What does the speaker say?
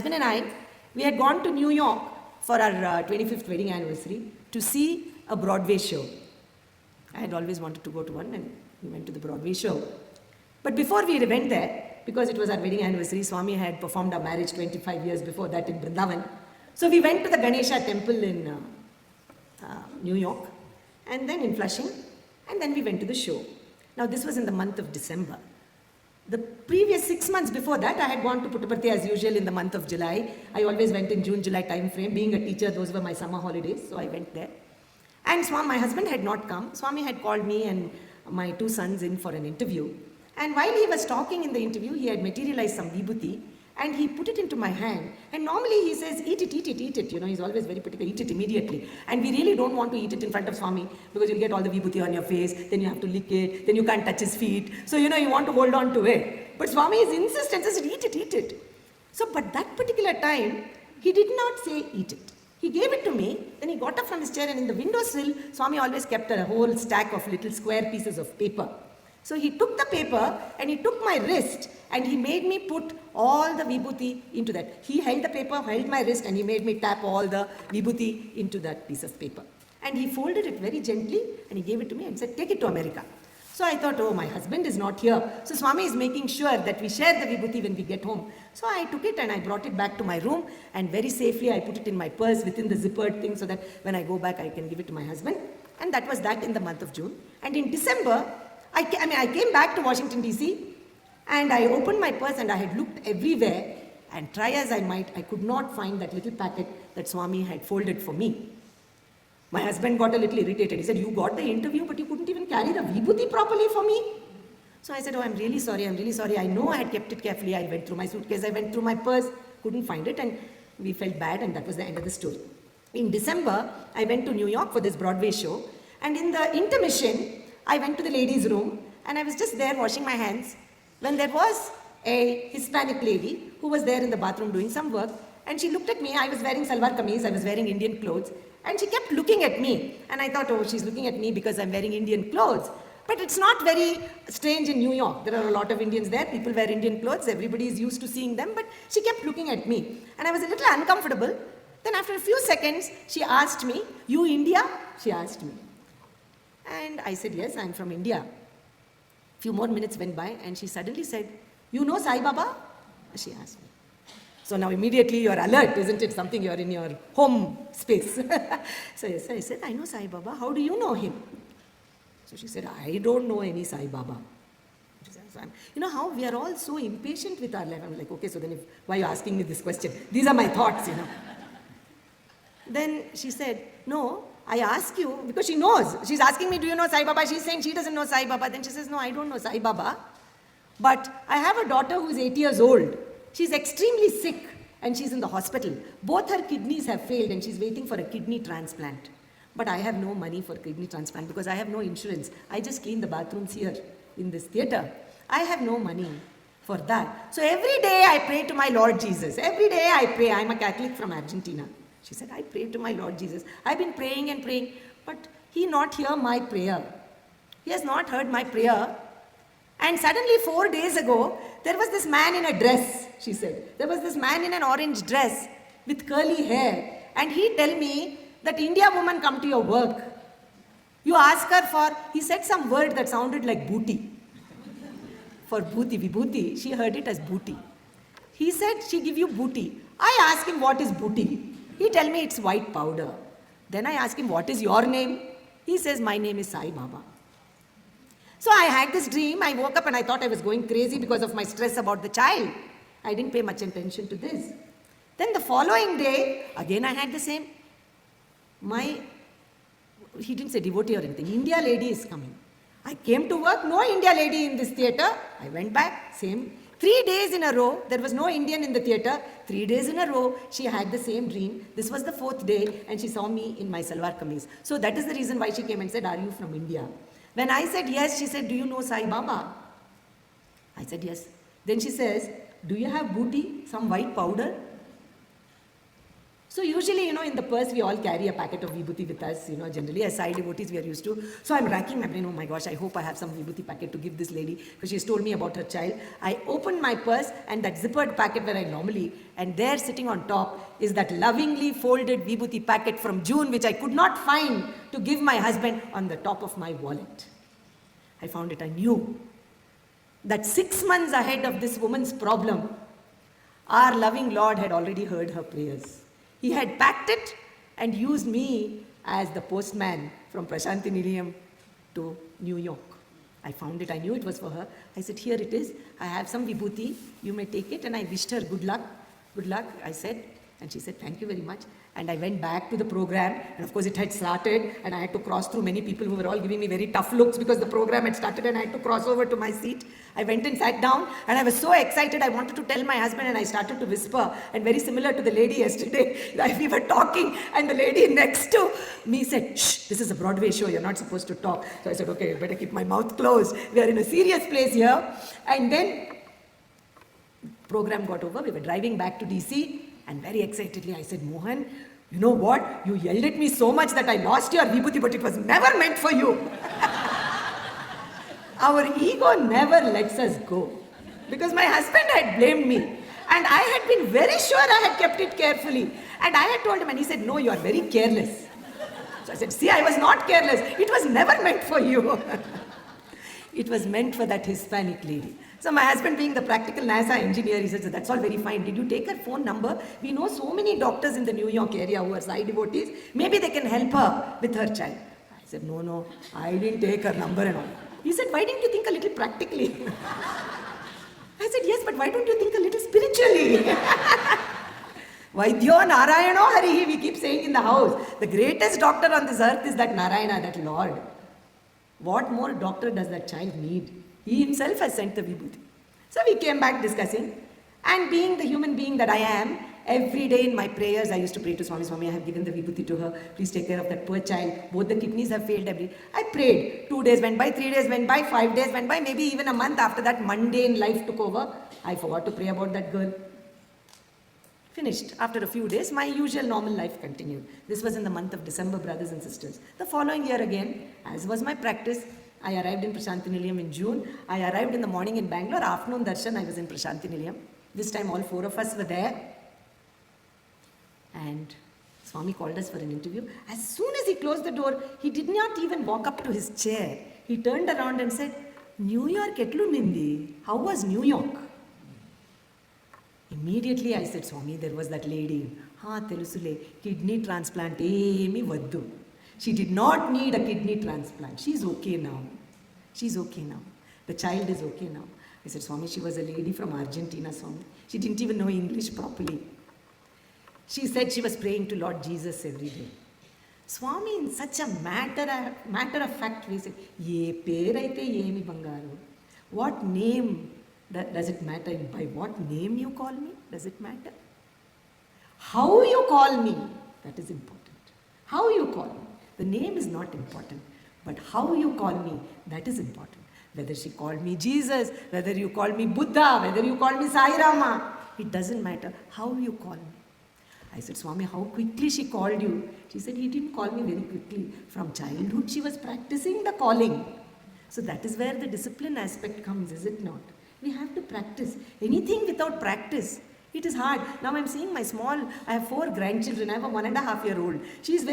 husband and I, we had gone to New York for our 25th wedding anniversary to see a Broadway show. I had always wanted to go to one, and we went to the Broadway show. But before we went there, because it was our wedding anniversary, Swami had performed our marriage 25 years before that in Vrindavan. So we went to the Ganesha temple in New York, and then in Flushing, and then we went to the show. Now this was in the month of December. The previous 6 months before that, I had gone to Puttaparthi as usual in the month of July. I always went in June, July time frame. Being a teacher, those were my summer holidays, so I went there. And my husband had not come. Swami had called me and my 2 sons in for an interview. And while he was talking in the interview, he had materialized some vibhuti, and he put it into my hand. And normally he says, eat it, eat it, eat it. You know, he's always very particular, eat it immediately. And we really don't want to eat it in front of Swami, because you'll get all the vibhuti on your face, then you have to lick it, then you can't touch his feet. So, you know, you want to hold on to it. But Swami is insistent, says, eat it, eat it. So, but that particular time, he did not say, eat it. He gave it to me, then he got up from his chair, and in the windowsill, Swami always kept a whole stack of little square pieces of paper. So he took the paper and he took my wrist and he made me put all the vibhuti into that. He held the paper, held my wrist, and he made me tap all the vibhuti into that piece of paper. And he folded it very gently and he gave it to me and said, take it to America. So I thought, oh, my husband is not here. So Swami is making sure that we share the vibhuti when we get home. So I took it and I brought it back to my room, and very safely I put it in my purse within the zippered thing so that when I go back I can give it to my husband. And that was that in the month of June. And in December, I came back to Washington DC, and I opened my purse and I had looked everywhere, and try as I might, I could not find that little packet that Swami had folded for me. My husband got a little irritated. He said, you got the interview, but you couldn't even carry the vibhuti properly for me. So I said, oh, I'm really sorry. I know I had kept it carefully. I went through my suitcase, I went through my purse, couldn't find it, and we felt bad, and that was the end of the story. In December, I went to New York for this Broadway show, and in the intermission, I went to the ladies' room, and I was just there washing my hands when there was a Hispanic lady who was there in the bathroom doing some work, and she looked at me. I was wearing salwar kameez, I was wearing Indian clothes, and she kept looking at me. And I thought, oh, she's looking at me because I'm wearing Indian clothes. But it's not very strange in New York. There are a lot of Indians there. People wear Indian clothes. Everybody is used to seeing them, but she kept looking at me. And I was a little uncomfortable. Then after a few seconds, she asked me, you India? She asked me. And I said, yes, I'm from India. A few more minutes went by, and she suddenly said, you know Sai Baba? She asked me. So now immediately you're alert, isn't it? Something you're in your home space. So yes, I said, I know Sai Baba. How do you know him? So she said, I don't know any Sai Baba. She said, so you know how we are all so impatient with our life. I'm like, okay, so then why are you asking me this question? These are my thoughts, you know. Then she said, no, I ask you, because she knows. She's asking me, do you know Sai Baba? She's saying she doesn't know Sai Baba. Then she says, no, I don't know Sai Baba. But I have a daughter who's 8 years old. She's extremely sick and she's in the hospital. Both her kidneys have failed and she's waiting for a kidney transplant. But I have no money for kidney transplant because I have no insurance. I just clean the bathrooms here in this theatre. I have no money for that. So every day I pray to my Lord Jesus. Every day I pray. I'm a Catholic from Argentina. She said, I pray to my Lord Jesus. I've been praying and praying, but he not hear my prayer. He has not heard my prayer. And suddenly 4 days ago, there was this man in a dress, she said. There was this man in an orange dress with curly hair. And he tell me that India woman come to your work. You ask her for, he said some word that sounded like booty. For booty, vibhuti, she heard it as booty. He said she give you booty. I asked him what is booty. He tell me it's white powder. Then I asked him, what is your name? He says, my name is Sai Baba. So I had this dream. I woke up and I thought I was going crazy because of my stress about the child. I didn't pay much attention to this. Then the following day, again I had the same. He didn't say devotee or anything. India lady is coming. I came to work, no India lady in this theatre. I went back, same. 3 days in a row, there was no Indian in the theatre. 3 days in a row, she had the same dream. This was the 4th day and she saw me in my salwar kameez. So that is the reason why she came and said, are you from India? When I said yes, she said, do you know Sai Baba? I said yes. Then she says, do you have booty, some white powder? So usually, in the purse we all carry a packet of vibhuti with us, generally as Sai devotees we are used to. So I'm racking my brain, oh my gosh, I hope I have some vibhuti packet to give this lady because she's told me about her child. I opened my purse and that zippered packet where I normally, and there sitting on top is that lovingly folded vibhuti packet from June which I could not find to give my husband on the top of my wallet. I found it. I knew that 6 months ahead of this woman's problem, our loving Lord had already heard her prayers. He had packed it and used me as the postman from Prashanti Nilayam to New York. I found it. I knew it was for her. I said, here it is. I have some vibhuti. You may take it. And I wished her good luck. Good luck, I said. And she said, thank you very much. And I went back to the program. And of course, it had started. And I had to cross through many people who were all giving me very tough looks because the program had started and I had to cross over to my seat. I went and sat down. And I was so excited. I wanted to tell my husband. And I started to whisper. And very similar to the lady yesterday, we were talking. And the lady next to me said, shh, this is a Broadway show. You're not supposed to talk. So I said, okay, I better keep my mouth closed. We are in a serious place here. And then program got over. We were driving back to DC. And very excitedly, I said, Mohan, you know what? You yelled at me so much that I lost your vibhuti, but it was never meant for you. Our ego never lets us go. Because my husband had blamed me. And I had been very sure I had kept it carefully. And I had told him, and he said, no, you are very careless. So I said, see, I was not careless. It was never meant for you. It was meant for that Hispanic lady. So my husband, being the practical NASA engineer, he said, so that's all very fine. Did you take her phone number? We know so many doctors in the New York area who are Sai devotees. Maybe they can help her with her child. I said, no, I didn't take her number and all. He said, why didn't you think a little practically? I said, yes, but why don't you think a little spiritually? Vaidyo Narayano Harihi, we keep saying in the house. The greatest doctor on this earth is that Narayana, that Lord. What more doctor does that child need? He himself has sent the vibhuti. So we came back discussing. And being the human being that I am, every day in my prayers, I used to pray to Swami, Swami, I have given the vibhuti to her. Please take care of that poor child. Both the kidneys have failed. I prayed. 2 days went by, 3 days went by, 5 days went by, maybe even a month after that, mundane life took over. I forgot to pray about that girl. Finished. After a few days, my usual normal life continued. This was in the month of December, brothers and sisters. The following year again, as was my practice, I arrived in Prashanti Nilayam in June. I arrived in the morning in Bangalore. Afternoon darshan, I was in Prashanti Nilayam. This time all 4 of us were there. And Swami called us for an interview. As soon as he closed the door, he did not even walk up to his chair. He turned around and said, New York etlu nindi? How was New York? Immediately I said, Swami, there was that lady. Telusule, kidney transplant, emi vaddu. She did not need a kidney transplant. She's okay now. She's okay now. The child is okay now. I said, Swami, she was a lady from Argentina, Swami. She didn't even know English properly. She said she was praying to Lord Jesus every day. Swami, in such a matter of fact way, said, Ye peraite yemi bangaru. What name does it matter? By what name you call me? Does it matter? How you call me? That is important. How you call me? The name is not important, but how you call me, that is important. Whether she called me Jesus, whether you call me Buddha, whether you call me Sai Rama, it doesn't matter how you call me. I said, Swami, how quickly she called you? She said, he didn't call me very quickly. From childhood, she was practicing the calling. So that is where the discipline aspect comes, is it not? We have to practice. Anything without practice, it is hard. Now I'm seeing I have 4 grandchildren. I have a 1.5-year-old. She is very